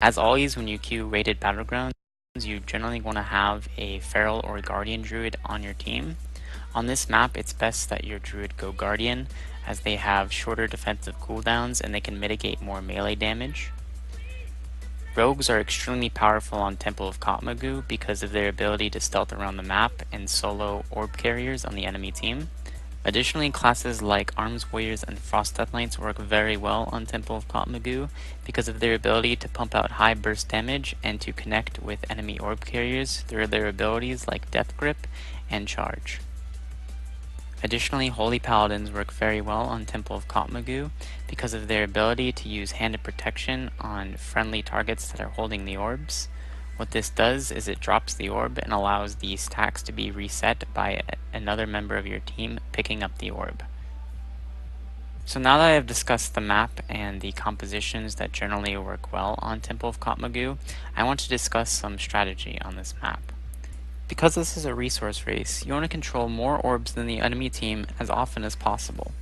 As always, when you queue rated battlegrounds, you generally want to have a feral or guardian druid on your team. On this map, it's best that your druid go guardian, as they have shorter defensive cooldowns and they can mitigate more melee damage. Rogues are extremely powerful on Temple of Kotmagu because of their ability to stealth around the map and solo orb carriers on the enemy team. Additionally, classes like Arms Warriors and Frost Death Knights work very well on Temple of Kotmagu because of their ability to pump out high burst damage and to connect with enemy orb carriers through their abilities like Death Grip and Charge. Additionally, Holy Paladins work very well on Temple of Kotmagu because of their ability to use Handed Protection on friendly targets that are holding the orbs. What this does is it drops the orb and allows the stacks to be reset by another member of your team picking up the orb. So now that I have discussed the map and the compositions that generally work well on Temple of Kotmagu, I want to discuss some strategy on this map. Because this is a resource race, you want to control more orbs than the enemy team as often as possible.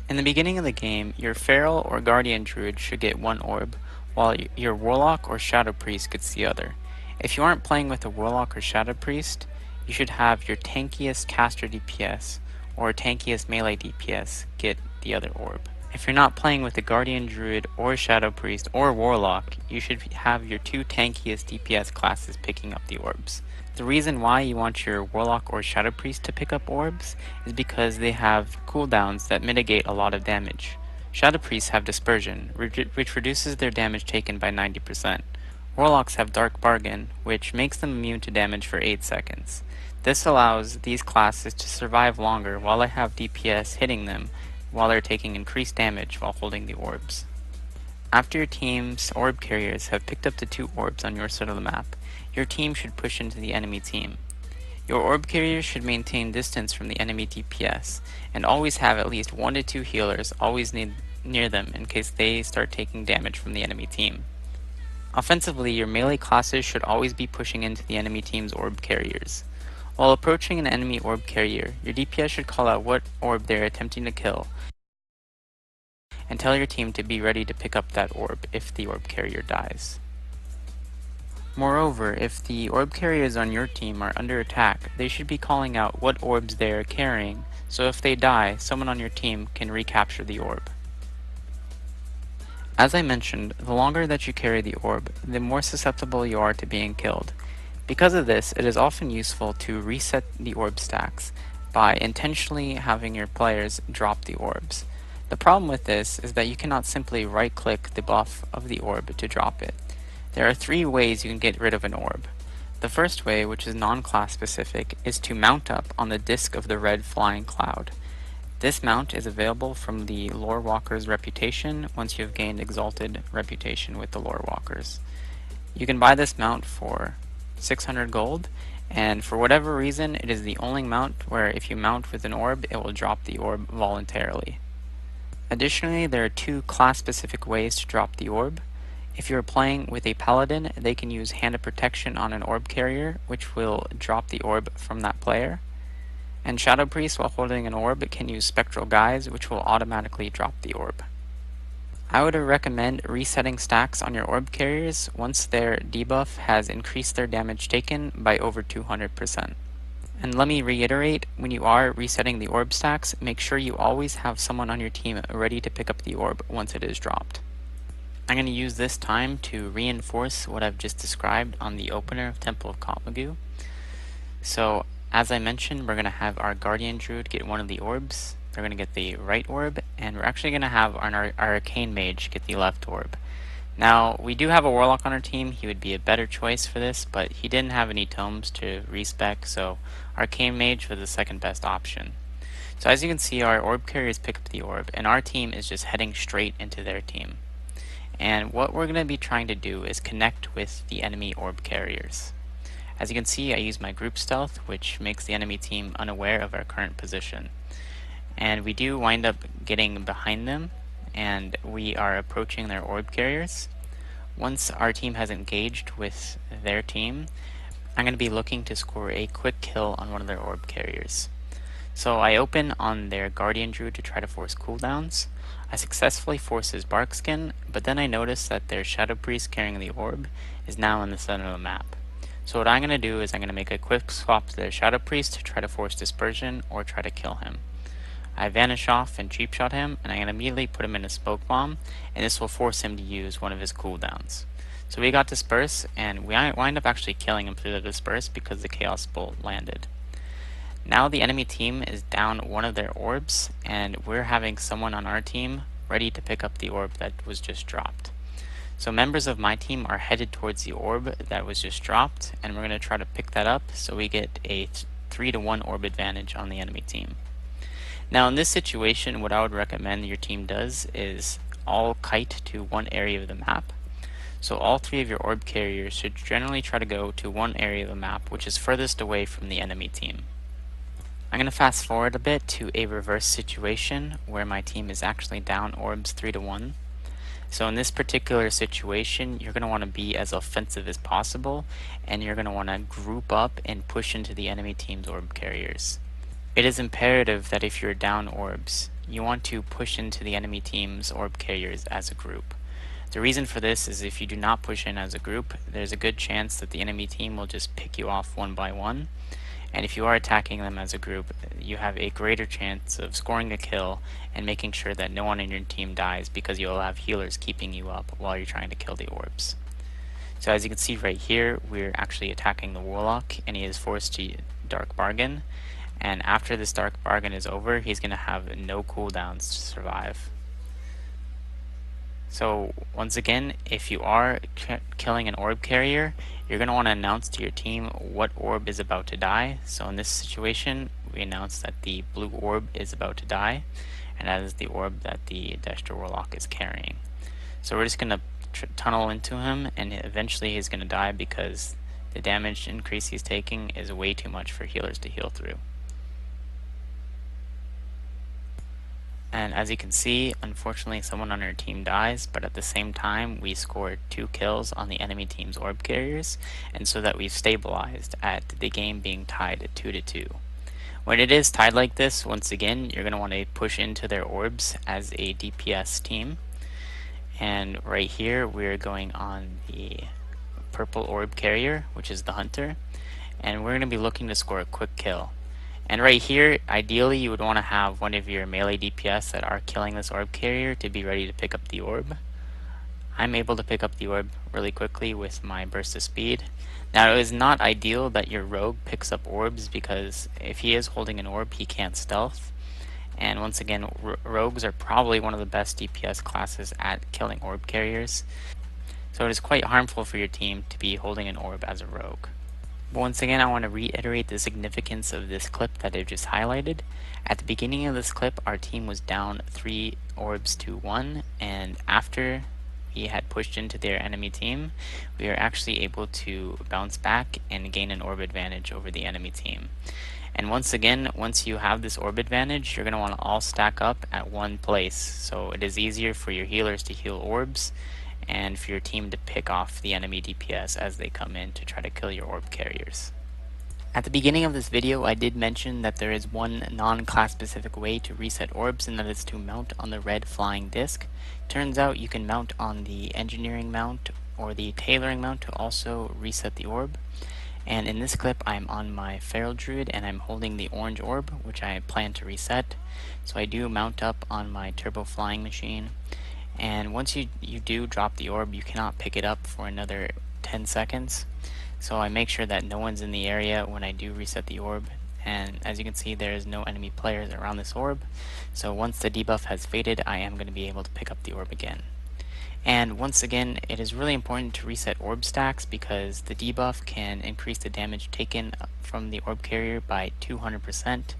In the beginning of the game, your Feral or Guardian Druid should get one orb, while your Warlock or Shadow Priest gets the other. If you aren't playing with a Warlock or Shadow Priest, you should have your tankiest caster DPS or tankiest melee DPS get the other orb. If you're not playing with a Guardian Druid or Shadow Priest or Warlock, you should have your two tankiest DPS classes picking up the orbs. The reason why you want your Warlock or Shadow Priest to pick up orbs is because they have cooldowns that mitigate a lot of damage. Shadow Priests have Dispersion, which reduces their damage taken by 90%. Warlocks have Dark Bargain, which makes them immune to damage for 8 seconds. This allows these classes to survive longer while they have DPS hitting them while they're taking increased damage while holding the orbs. After your team's orb carriers have picked up the 2 orbs on your side of the map, your team should push into the enemy team. Your orb carriers should maintain distance from the enemy DPS, and always have at least 1 to 2 healers always near them in case they start taking damage from the enemy team. Offensively, your melee classes should always be pushing into the enemy team's orb carriers. While approaching an enemy orb carrier, your DPS should call out what orb they are attempting to kill, and tell your team to be ready to pick up that orb if the orb carrier dies. Moreover, if the orb carriers on your team are under attack, they should be calling out what orbs they are carrying, so if they die, someone on your team can recapture the orb. As I mentioned, the longer that you carry the orb, the more susceptible you are to being killed. Because of this, it is often useful to reset the orb stacks by intentionally having your players drop the orbs. The problem with this is that you cannot simply right-click the buff of the orb to drop it. There are 3 ways you can get rid of an orb. The first way, which is non-class specific, is to mount up on the disk of the red flying cloud. This mount is available from the Lore Walker's reputation once you have gained Exalted reputation with the Lore Walkers. You can buy this mount for 600 gold, and for whatever reason, it is the only mount where if you mount with an orb, it will drop the orb voluntarily. Additionally, there are 2 class-specific ways to drop the orb. If you are playing with a paladin, they can use Hand of Protection on an orb carrier, which will drop the orb from that player. And Shadow Priest, while holding an orb, can use Spectral Guise, which will automatically drop the orb. I would recommend resetting stacks on your orb carriers once their debuff has increased their damage taken by over 200%. And let me reiterate, when you are resetting the orb stacks, make sure you always have someone on your team ready to pick up the orb once it is dropped. I'm going to use this time to reinforce what I've just described on the opener of Temple of Kotmagu. So, as I mentioned, we're going to have our Guardian Druid get one of the orbs. They're going to get the right orb, and we're actually going to have our Arcane Mage get the left orb. Now, we do have a Warlock on our team. He would be a better choice for this, but he didn't have any tomes to respec, so Arcane Mage was the second best option. So as you can see, our orb carriers pick up the orb, and our team is just heading straight into their team. And what we're going to be trying to do is connect with the enemy orb carriers. As you can see, I use my group stealth, which makes the enemy team unaware of our current position. And we do wind up getting behind them, and we are approaching their orb carriers. Once our team has engaged with their team, I'm going to be looking to score a quick kill on one of their orb carriers. So I open on their Guardian Druid to try to force cooldowns. I successfully forced his bark skin, but then I noticed that their Shadow Priest carrying the orb is now in the center of the map. So what I'm going to do is I'm going to make a quick swap to their Shadow Priest to try to force dispersion or try to kill him. I vanish off and cheap shot him, and I'm going to immediately put him in a smoke bomb, and this will force him to use one of his cooldowns. So we got disperse, and we wind up actually killing him through the disperse because the Chaos Bolt landed. Now the enemy team is down one of their orbs, and we're having someone on our team ready to pick up the orb that was just dropped. So members of my team are headed towards the orb that was just dropped, and we're going to try to pick that up so we get a 3-to-1 orb advantage on the enemy team. Now in this situation, what I would recommend your team does is all kite to one area of the map. So all 3 of your orb carriers should generally try to go to one area of the map which is furthest away from the enemy team. I'm going to fast forward a bit to a reverse situation where my team is actually down orbs 3-to-1. So in this particular situation, you're going to want to be as offensive as possible, and you're going to want to group up and push into the enemy team's orb carriers. It is imperative that if you're down orbs, you want to push into the enemy team's orb carriers as a group. The reason for this is if you do not push in as a group, there's a good chance that the enemy team will just pick you off one by one. And if you are attacking them as a group, you have a greater chance of scoring a kill and making sure that no one in your team dies because you'll have healers keeping you up while you're trying to kill the orbs. So as you can see right here, we're actually attacking the Warlock, and he is forced to Dark Bargain. And after this Dark Bargain is over, he's going to have no cooldowns to survive. So once again, if you are killing an orb carrier, you're going to want to announce to your team what orb is about to die. So in this situation, we announce that the blue orb is about to die, and that is the orb that the Destro Warlock is carrying. So we're just going to tunnel into him, and eventually he's going to die because the damage increase he's taking is way too much for healers to heal through. And as you can see, unfortunately someone on our team dies, but at the same time we scored 2 kills on the enemy team's orb carriers, and so that we've stabilized at the game being tied at 2-2. When it is tied like this, once again, you're going to want to push into their orbs as a DPS team. And right here we're going on the purple orb carrier, which is the hunter, and we're going to be looking to score a quick kill. And right here, ideally you would want to have one of your melee DPS that are killing this orb carrier to be ready to pick up the orb. I'm able to pick up the orb really quickly with my burst of speed. Now it is not ideal that your rogue picks up orbs because if he is holding an orb, he can't stealth. And once again, rogues are probably one of the best DPS classes at killing orb carriers. So it is quite harmful for your team to be holding an orb as a rogue. Once again, I want to reiterate the significance of this clip that I've just highlighted. At the beginning of this clip, our team was down 3 orbs to 1, and after we had pushed into their enemy team, we are actually able to bounce back and gain an orb advantage over the enemy team. And once again, once you have this orb advantage, you're going to want to all stack up at one place, so it is easier for your healers to heal orbs and for your team to pick off the enemy DPS as they come in to try to kill your orb carriers. At the beginning of this video, I did mention that there is one non-class specific way to reset orbs, and that is to mount on the red flying disc. Turns out you can mount on the engineering mount or the tailoring mount to also reset the orb. And in this clip, I'm on my Feral Druid and I'm holding the orange orb, which I plan to reset. So I do mount up on my turbo flying machine. And once you do drop the orb, you cannot pick it up for another 10 seconds. So I make sure that no one's in the area when I do reset the orb. And as you can see, there is no enemy players around this orb. So once the debuff has faded, I am going to be able to pick up the orb again. And once again, it is really important to reset orb stacks because the debuff can increase the damage taken from the orb carrier by 200%,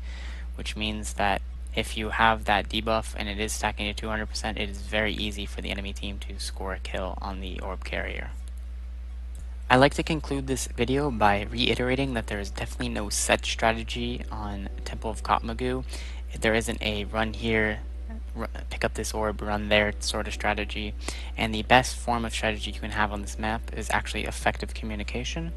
which means that if you have that debuff and it is stacking to 200%, it is very easy for the enemy team to score a kill on the orb carrier. I like to conclude this video by reiterating that there is definitely no set strategy on Temple of Kotmogu. There isn't a run here, pick up this orb, run there sort of strategy, and the best form of strategy you can have on this map is actually effective communication.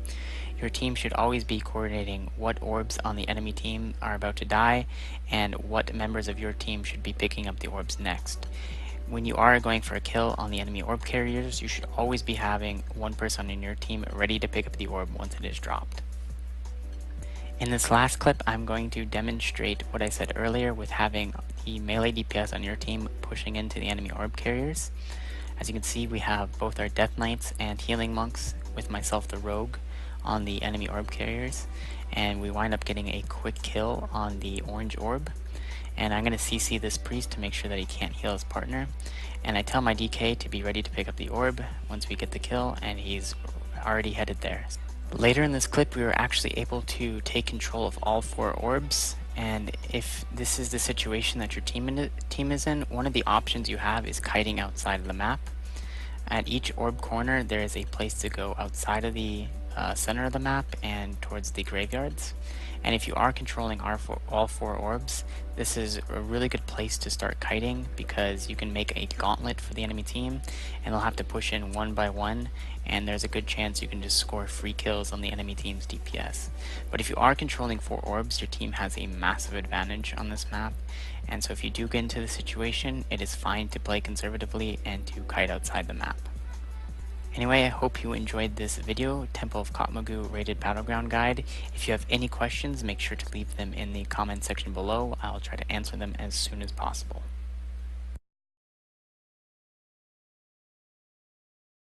Your team should always be coordinating what orbs on the enemy team are about to die and what members of your team should be picking up the orbs next. When you are going for a kill on the enemy orb carriers, you should always be having one person in your team ready to pick up the orb once it is dropped. In this last clip, I'm going to demonstrate what I said earlier with having the melee DPS on your team pushing into the enemy orb carriers. As you can see, we have both our Death Knights and Healing Monks, with myself the Rogue, on the enemy orb carriers, and we wind up getting a quick kill on the orange orb. And I'm going to CC this priest to make sure that he can't heal his partner, and I tell my DK to be ready to pick up the orb once we get the kill, and he's already headed there. Later in this clip, we were actually able to take control of all 4 orbs, and if this is the situation that your team is in, one of the options you have is kiting outside of the map. At each orb corner, there is a place to go outside of the center of the map and towards the graveyards. And if you are controlling all 4 orbs, this is a really good place to start kiting, because you can make a gauntlet for the enemy team and they'll have to push in one by one, and there's a good chance you can just score free kills on the enemy team's DPS. But if you are controlling 4 orbs, your team has a massive advantage on this map, and so if you do get into the situation, it is fine to play conservatively and to kite outside the map. Anyway, I hope you enjoyed this video, Temple of Katmagu Rated Battleground Guide. If you have any questions, make sure to leave them in the comment section below. I'll try to answer them as soon as possible.